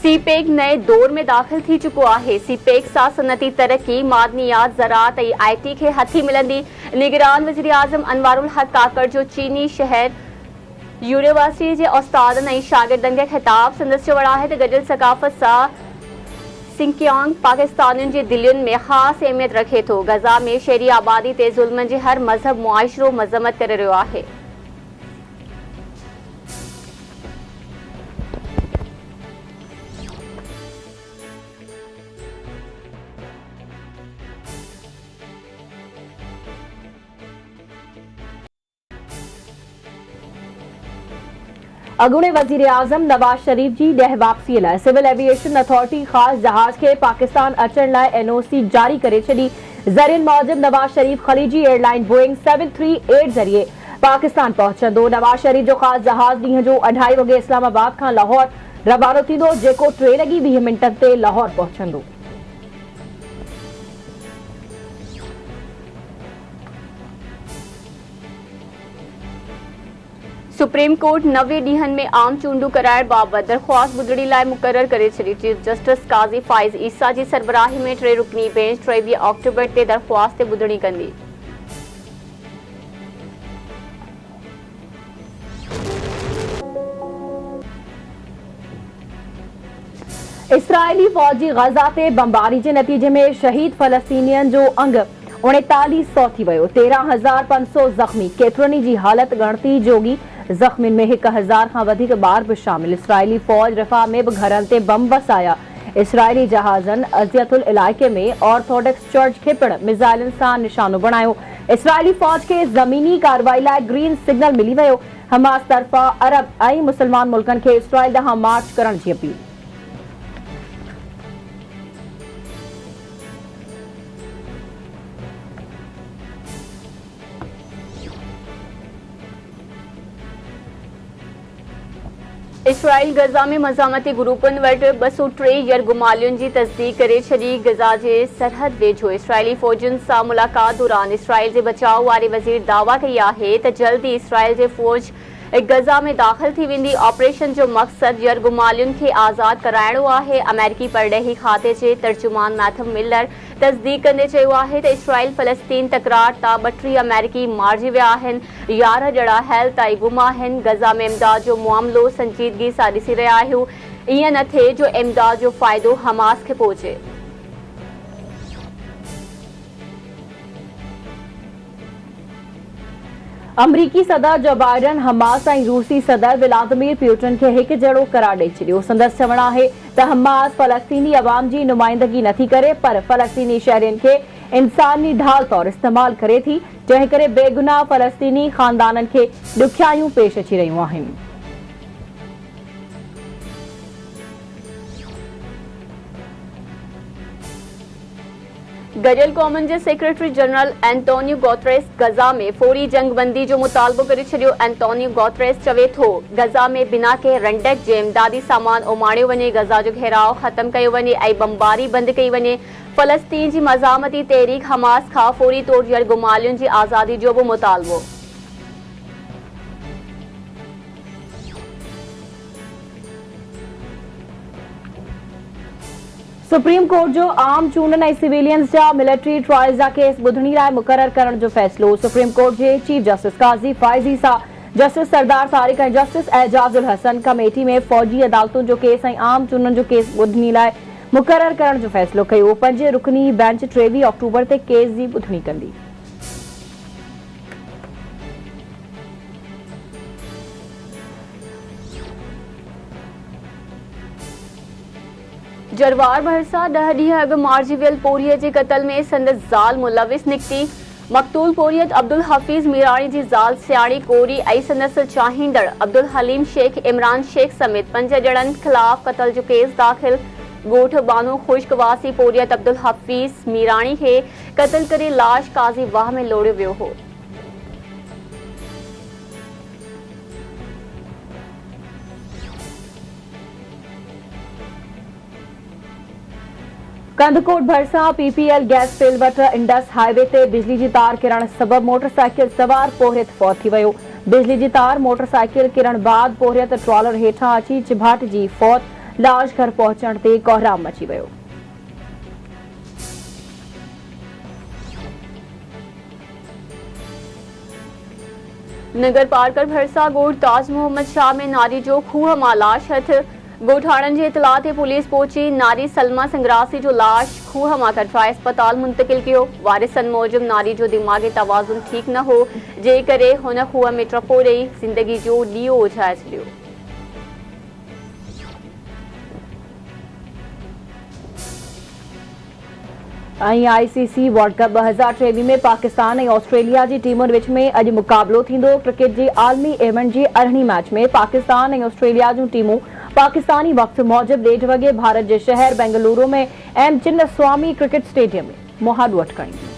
CPEC नए दौर में दाख़िल थी चुको है। सीपेक सां सनती तरक्की, मादनियात, ज़राअत ऐं IT खे हथी मिलंदी। निगरान वज़ीर आज़म अनवारुल हक काकड़ जो चीनी शहर यूनिवर्सिटी के उस्तादन ऐं शागिर्दनि खे ख़िताब। संदसि चवण आहे त गॾियल सक़ाफ़त सां सिंकियांग पाकिस्तानियुनि जे दिलियुनि में ख़ासि अहमियत रखे थो। गज़ा में शहरी आबादी ते ज़ुल्मनि जे हर मज़हब मुआशिरो मज़म्मत करे रहियो आहे। अॻूणे वज़ीर आज़म नवाज़ शरीफ़ जी ॾह वापसीअ लाइ सिविल एविएशन अथॉरिटी ख़ासि जहाज़ खे पाकिस्तान अचण लाइ NOC जारी करे छॾी। ज़रियनि मूजिबि नवाज़ शरीफ़ ख़लीजी एयरलाइन बोइंग 738 ज़रिए पाकिस्तान पहुचंदो। नवाज़ शरीफ़ जो ख़ासि जहाज़ ॾींहं जो 2:30 वॻे इस्लामाबाद खां लाहौर रवानो थींदो, जेको 3:20 ते लाहौर पहुचंदो। सुप्रीम कोर्ट 90 ॾींहनि में आम चूंडूं कराइण बाबति दरख़्वास्त ॿुधण लाइ मुक़रर करे छॾी। चीफ जस्टिस काज़ी फ़ाइज़ ईसा जी सरबराही में 3 रुकनी बेंच 23 ऑक्टोबर ते दरख़्वास्त ते ॿुधणी कंदी। इसराइली फ़ौज जी ग़ज़ा ते बमबारी जे नतीजे में शहीद फ़लस्तीनियनि जो अंग 3900 थी वियो। 13,500 ज़ख़्मी, केतिरनि जी हालत ॻणती जोगी। ज़ख़्मियुनि में 1000 खां वधीक ॿार बि शामिल। इसराइली फ़ौज रफ़ा में बि घरनि ते बम वसाया। इसराइली जहाज़नि अज़ियतुल इलाइक़े में ऑर्थोडॉक्स चर्च खे पिणु मिज़ाइलनि सां निशानो बणायो। इसराइली फ़ौज खे ज़मीनी कार्रवाई लाइ ग्रीन सिग्नल मिली वियो। हमास तरफ़ां अरब ऐं मुस्लमान मुल्कनि खे इसराइल ॾांहुं मार्च करण जी अपील। इसराइल गज़ा में मज़ामती ग्रुपनि वटि 203 यरगुमालियुनि जी तस्दीक़ करे छॾी। गज़ा जे सरहद वेझो इसराइली फ़ौजियुनि सां मुलाक़ात दौरान इसराइल जे बचाव वारे वज़ीर दावा कई आहे त जल्द ई इसराइल जे फ़ौज गज़ा में दाख़िल थी वेंदी। ऑपरेशन जो मक़सदु यरगुमालियुनि खे आज़ादु कराइणो आहे। अमेरिकी परॾेही खाते जे तर्जुमान मैथ्यू मिलर तस्दीक़ कंदे चयो आहे त इसराइल फ़लस्तीन तकरार तां 32 अमेरिकी मारिजी विया आहिनि, 11 ॼणा हैल्त ऐं गुम आहिनि। गज़ा में इमदाद जो मामिलो संजीदगी सां ॾिसी रहिया आहियूं। ईअं न थिए जो इमदाद जो फ़ाइदो हमास खे पहुचे। अमरीकी सदर जो बाइडन हमास ऐं रूसी सदर व्लादिमीर पुतिन खे हिकु जहिड़ो करार ॾेई छॾियो। संदसि चवण आहे त हमास फ़लस्तीनी अवाम जी नुमाइंदगी नथी करे, पर फ़लस्तीनी शहरियुनि खे इंसानी ढाल तौरु इस्तेमालु करे थी, जंहिं करे बेगुनाह फ़लस्तीनी ख़ानदाननि खे ॾुखियायूं पेश अची रहियूं आहिनि। गॾियल क़ौमुनि जे सेक्रेटरी जनरल एंटोनियो गुतेरेस गज़ा में फौरी जंगबंदी जो मुतालबो करे छॾियो। एंटोनियो गुतेरेस चवे थो गज़ा में बिना के रंडक जे इमदादी सामान उमाणियो वञे, गज़ा जो घेराव ख़त्म कयो वञे ऐं बमबारी बंदि कई वञे। फ़लस्तीन जी मज़ामती तहरीक हमास खां फौरी तौर यरगुमालियुनि जी आज़ादी जो बि मुतालबो। सुप्रीम कोर्ट जो आम चूंडनि ऐं सिविलियंस जा मिलिट्री ट्रायल्स जा केस ॿुधणी लाइ मुक़रर करण जो फ़ैसिलो। सुप्रीम कोर्ट जे चीफ जस्टिस काज़ी फ़ाइज़ ईसा, जस्टिस सरदार तारिक ऐं जस्टिस एजाज़ुल हसन कमेटी में फ़ौजी अदालतुनि जो केस ऐं आम चूंडनि जो केस ॿुधणी लाइ मुक़रर करण जो फ़ैसिलो कयो। 5 रुकनी बेंच 23 ऑक्टोबर ते केस जी ॿुधणी कंदी। जरवार भरसा 10 ॾींहं अॻु मारिजी वियल पोरीअ जे क़त्ल में संदसि ज़ाल मुलविस निकिती। मक़तूल पोरियत अब्दुल हफ़ीज़ मीराणी जी ज़ाल सियाणी कोरी ऐं संदसि चाहींदड़ अब्दुल हलीम शेख, इमरान शेख समेत 5 ॼणनि ख़िलाफ़ क़त्ल जो केस दाख़िल। ॻोठ बानो ख़ुश्क वासी पोरियत अब्दुल हफ़ीज़ मीराणी खे क़त्ल करे लाश काज़ी वाह में लोड़ियो वियो हो। कंदकोट भरसा PPL गैस फील्ड वटि इंडस हाईवे ते बिजली जी तार किरण सबबि मोटरसाइकिल सवार पोरियत फौत थी वियो। बिजली जी तार मोटरसाइकिल किरण बाद पोरियत ट्रॉलर हेठां अची चिभाटिजी फौत। लाश घर पहुचण ते कोहराम मची वियो। नगर पार्कर भरसा ॻोठ ताज मोहम्मद शाह में नारी जो खूह मां लाश हथ। ॻोठाणनि जी इतला ते पुलिस पहुची नारी सलमा संग्रासी जो लाश खूह मां कढाए अस्पताल मुंतकिल कियो। वारिसनि मूजिब नारी जो दिमाग़ी तवाज़ुन ठीक न हो, जे करे हुन खूह में टपो ॾेई ज़िंदगी जो ॾीओ ओझाए छॾियो। ICC वर्ल्ड कप 2023 में पाकिस्तान और ऑस्ट्रेलिया की टीमुनि विच में अॼु मुक़ाबलो थींदो। क्रिकेट जे आलमी इवेंट जे 18 मैच में पाकिस्तान और ऑस्ट्रेलिया जूं टीमूं पाकिस्तानी वक्त मूजिब 1:30 वॻे भारत के शहर बेंगलुरु में एम चिन्नस्वामी क्रिकेट स्टेडियम में मुहादो अटकणियूं।